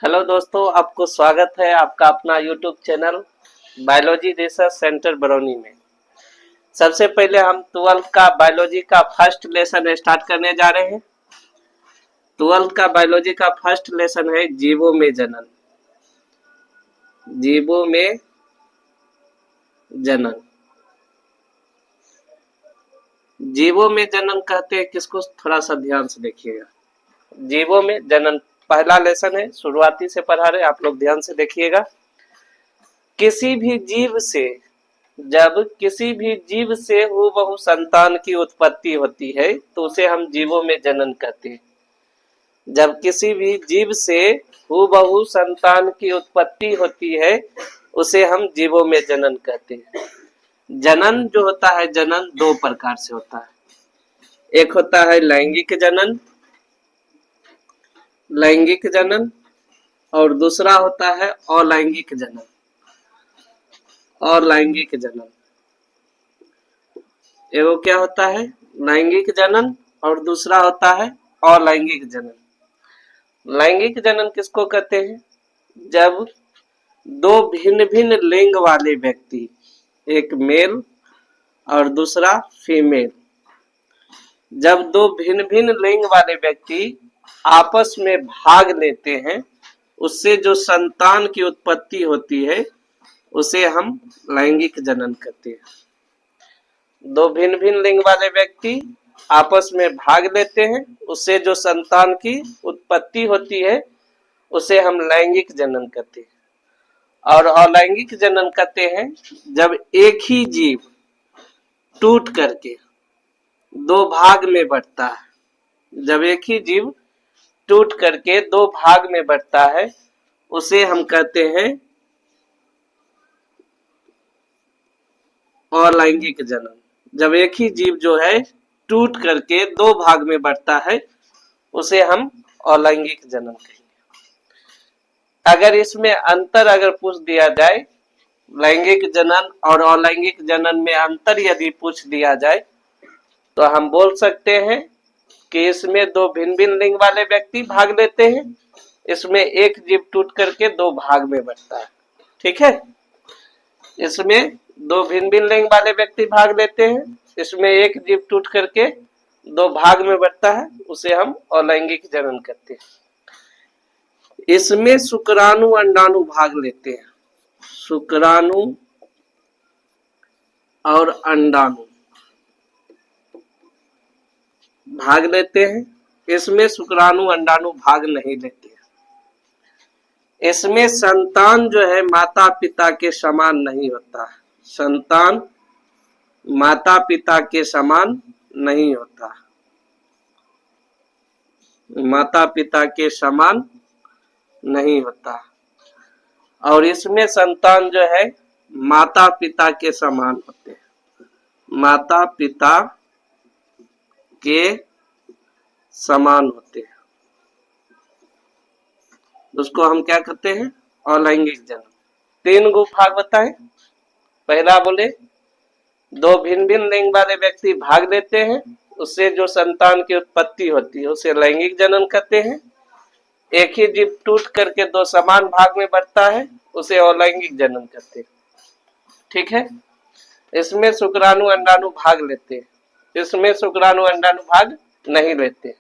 Hello दोस्तों, आपको स्वागत है आपका अपना YouTube channel biology research centre Barauni में। सबसे पहले हम 12th का बायोलॉजी का फर्स्ट लेसन स्टार्ट करने जा रहे हैं। 12th का बायोलॉजी का फर्स्ट लेसन है जीवों में जनन। जीवों में जनन। जीवों में जनन कहते हैं किसको, थोड़ा सा ध्यान से देखिएगा। जीवों में जनन पहला लेसन है, शुरुआती से पढ़ा रहे, आप लोग ध्यान से देखिएगा। किसी भी जीव से, जब किसी भी जीव से हूबहू संतान की उत्पत्ति होती है तो उसे हम जीवों में जनन कहते हैं। जब किसी भी जीव से हूबहू संतान की उत्पत्ति होती है उसे हम जीवों में जनन कहते हैं। जनन जो होता है, जनन दो प्रकार से होता है। एक होता है लैंगिक जनन, लैंगिक जनन, और दूसरा होता है अलैंगिक जनन। अलैंगिक जनन, एगो क्या होता है लैंगिक जनन और दूसरा होता है अलैंगिक जनन। लैंगिक जनन किसको कहते हैं? जब दो भिन्न भिन्न लिंग वाले व्यक्ति, एक मेल और दूसरा फीमेल, जब दो भिन्न भिन्न लिंग वाले व्यक्ति आपस में भाग लेते हैं उससे जो संतान की उत्पत्ति होती है उसे हम लैंगिक जनन कहते हैं। दो भिन्न भिन्न लिंग वाले व्यक्ति आपस में भाग लेते हैं, उससे जो संतान की उत्पत्ति होती है उसे हम लैंगिक जनन कहते हैं। और अलैंगिक जनन कहते हैं जब एक ही जीव टूट करके दो भाग में बढ़ता है। जब एक ही जीव टूट करके दो भाग में बढ़ता है उसे हम कहते हैं अलैंगिक जनन। जब एक ही जीव जो है टूट करके दो भाग में बढ़ता है उसे हम अलैंगिक जनन कहेंगे। अगर इसमें अंतर अगर पूछ दिया जाए, लैंगिक जनन और अलैंगिक जनन में अंतर यदि पूछ दिया जाए तो हम बोल सकते हैं कि इसमें दो भिन्न भिन्न लिंग वाले व्यक्ति भाग लेते हैं, इसमें एक जीव टूट करके दो भाग में बढ़ता है। ठीक है, इसमें दो भिन्न भिन्न लिंग वाले व्यक्ति भाग लेते हैं, इसमें एक जीव टूट करके दो भाग में बढ़ता है, उसे हम अलैंगिक जनन कहते हैं। इसमें शुक्राणु अंडाणु भाग लेते हैं। शुक्राणु और अंडाणु भाग लेते हैं, इसमें शुक्राणु अंडाणु भाग नहीं लेते हैं। इसमें संतान जो है माता पिता के समान नहीं होता है। संतान माता पिता के समान नहीं होता, माता पिता के समान नहीं होता। और इसमें संतान जो है माता पिता के समान होते हैं, माता पिता के समान होते हैं। उसको हम क्या कहते हैं? अलैंगिक जनन। तीन गो भाग बताएं। पहला बोले दो भिन्न भिन्न लिंग वाले व्यक्ति भाग लेते हैं, उससे जो संतान की उत्पत्ति होती है उसे लैंगिक जनन कहते हैं। एक ही जीव टूट करके दो समान भाग में बढ़ता है उसे अलैंगिक जनन कहते हैं। ठीक है, इसमें शुक्राणु अंडाणु भाग लेते हैं, इसमें शुक्राणु अंडाणु भाग नहीं लेते।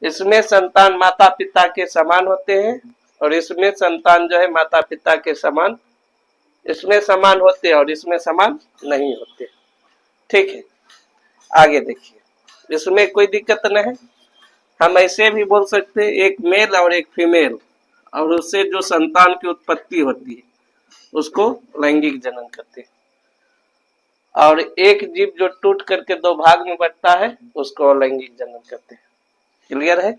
इसमें संतान माता पिता के समान होते हैं और इसमें संतान जो है माता पिता के समान, इसमें समान होते हैं और इसमें समान नहीं होते। ठीक है, आगे देखिए, इसमें कोई दिक्कत नहीं। हम ऐसे भी बोल सकते हैं एक मेल और एक फीमेल, और उससे जो संतान की उत्पत्ति होती है उसको लैंगिक जनन कहते हैं। और एक जीव जो टूट करके दो भाग में बढ़ता है उसको अलैंगिक जनन कहते हैं। क्लियर है?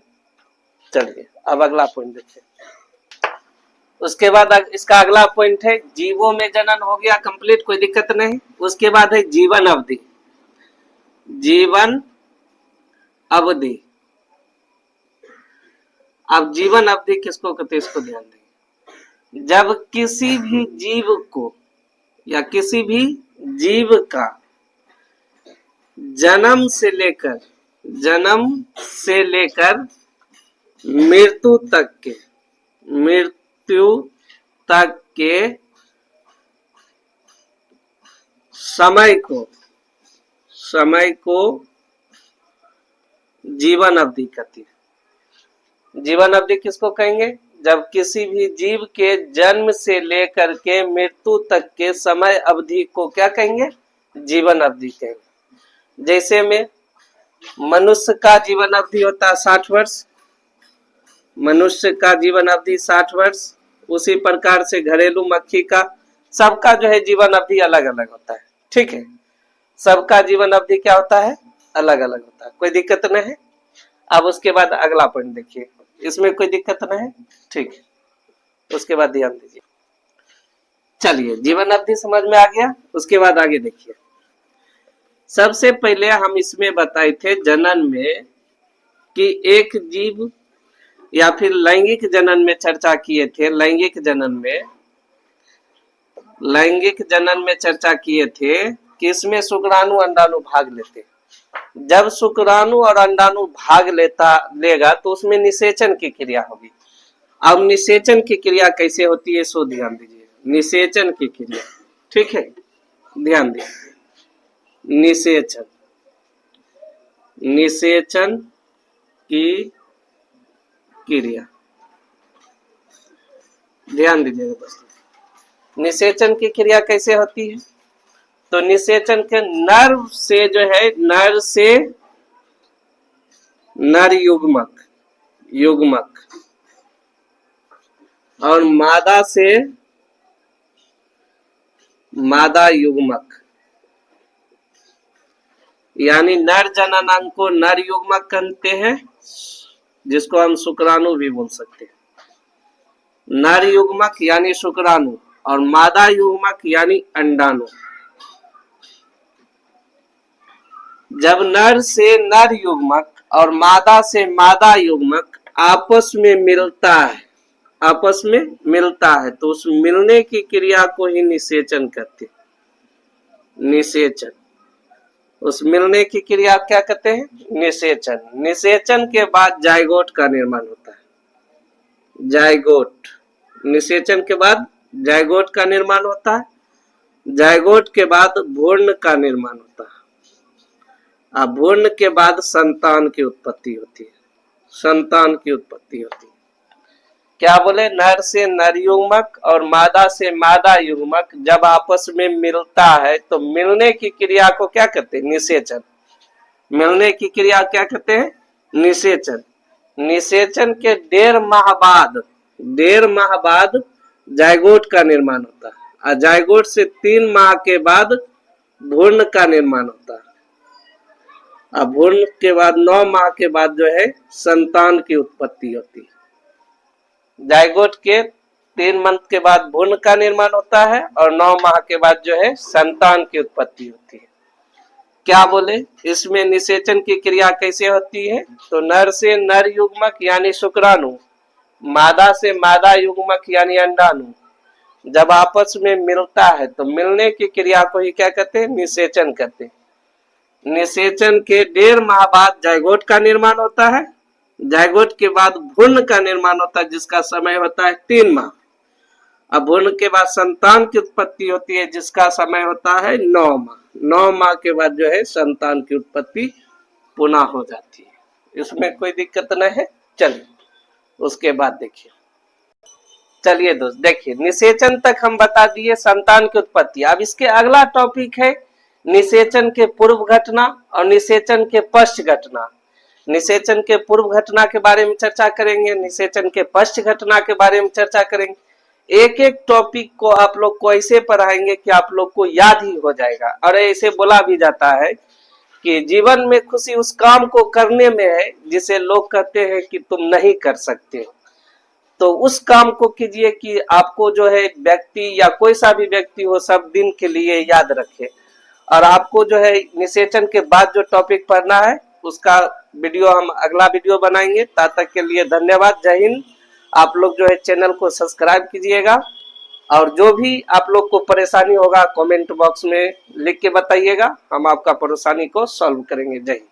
चलिए अब अगला पॉइंट देखिए। उसके बाद इसका अगला पॉइंट है जीवों में जनन। हो गया कंप्लीट, कोई दिक्कत नहीं। उसके बाद है जीवन अवधि। जीवन अवधि, अब जीवन अवधि किसको कहते हैं इसको ध्यान दें। जब किसी भी जीव को या किसी भी जीव का जन्म से लेकर मृत्यु तक के मृत्यु तक के समय को जीवन अवधि कहती है। जीवन अवधि किसको कहेंगे? जब किसी भी जीव के जन्म से लेकर के मृत्यु तक के समय अवधि को क्या कहेंगे? जीवन अवधि कहेंगे। जैसे में मनुष्य का जीवन अवधि होता है 60 वर्ष, मनुष्य का जीवन अवधि 60 वर्ष। उसी प्रकार से घरेलू मक्खी का, सबका जो है जीवन अवधि अलग अलग होता है। ठीक है, सबका जीवन अवधि क्या होता है? अलग अलग होता है। कोई दिक्कत नहीं है। अब उसके बाद अगला पॉइंट देखिए, इसमें कोई दिक्कत नहीं है। ठीक है, उसके बाद ध्यान दीजिए। चलिए, जीवन अवधि समझ में आ गया। उसके बाद आगे देखिए। सबसे पहले हम इसमें बताए थे जनन में कि एक जीव, या फिर लैंगिक जनन में चर्चा किए थे। लैंगिक जनन में चर्चा किए थे कि इसमें शुक्राणु अंडाणु भाग लेते। जब शुक्राणु और अंडाणु भाग लेगा तो उसमें निषेचन की क्रिया होगी। अब निषेचन की क्रिया कैसे होती है सो ध्यान दीजिए। निषेचन की क्रिया, ठीक है, ध्यान दीजिए। निषेचन की क्रिया ध्यान दीजिएगा दोस्तों। निषेचन की क्रिया कैसे होती है? तो निषेचन के नर से जो है, नर से नर युग्मक और मादा से मादा युग्मक, यानी नर जननांग को नर युग्मक कहते हैं, जिसको हम शुक्राणु भी बोल सकते हैं। नर युग्मक यानी शुक्राणु और मादा युग्मक यानी अंडाणु। जब नर से नर युग्मक और मादा से मादा युग्मक आपस में मिलता है तो उस मिलने की क्रिया को ही निषेचन कहते हैं। निषेचन, उस मिलने की क्रिया क्या कहते हैं? निषेचन। निषेचन के बाद जायगोट का निर्माण होता है। जायगोट, निषेचन के बाद जायगोट का निर्माण होता है। जायगोट के बाद भ्रूण का निर्माण होता है। अब भ्रूण के बाद संतान की उत्पत्ति होती है। संतान की उत्पत्ति होती है। क्या बोले? नर से नर युग्मक और मादा से मादा युग्मक जब आपस में मिलता है तो मिलने की क्रिया को क्या कहते हैं? निषेचन। मिलने की क्रिया क्या कहते हैं? निषेचन। निषेचन के 1.5 माह बाद जायगोट का निर्माण होता है और जायगोट से 3 माह के बाद भ्रूण का निर्माण होता है। अब भ्रूण के बाद 9 माह के बाद जो है संतान की उत्पत्ति होती है। जायगोट के 3 मंथ के बाद भ्रूण का निर्माण होता है और 9 माह के बाद जो है संतान की उत्पत्ति होती है। क्या बोले? इसमें निषेचन की क्रिया कैसे होती है? तो नर से नर युग्मक यानी शुक्राणु, मादा से मादा युग्मक यानी अंडाणु जब आपस में मिलता है तो मिलने की क्रिया को ही क्या कहते हैं? निषेचन कहते हैं। निषेचन के 1.5 माह बाद जायगोट का निर्माण होता है। जायगोट के बाद भ्रूण का निर्माण होता है जिसका समय होता है 3 माह। अब भ्रूण के बाद संतान की उत्पत्ति होती है जिसका समय होता है 9 माह। 9 माह के बाद जो है संतान की उत्पत्ति पुनः हो जाती है। इसमें कोई दिक्कत नहीं है। चलिए उसके बाद देखिए। चलिए दोस्त देखिए, निषेचन तक हम बता दिए संतान की उत्पत्ति। अब इसके अगला टॉपिक है निषेचन के पूर्व घटना और निषेचन के पश्च घटना। निषेचन के पूर्व घटना के बारे में चर्चा करेंगे, निषेचन के पश्च घटना के बारे में चर्चा करेंगे। एक एक टॉपिक को आप लोग को ऐसे पढ़ाएंगे कि आप लोग को याद ही हो जाएगा। और ऐसे बोला भी जाता है कि जीवन में खुशी उस काम को करने में है जिसे लोग कहते हैं कि तुम नहीं कर सकते। तो उस काम को कीजिए कि आपको जो है व्यक्ति या कोई सा भी व्यक्ति हो सब दिन के लिए याद रखे। और आपको जो है निषेचन के बाद जो टॉपिक पढ़ना है उसका वीडियो हम अगला वीडियो बनाएंगे। तब तक के लिए धन्यवाद। जय हिंद। आप लोग जो है चैनल को सब्सक्राइब कीजिएगा और जो भी आप लोग को परेशानी होगा कमेंट बॉक्स में लिख के बताइएगा, हम आपका परेशानी को सॉल्व करेंगे। जय हिंद।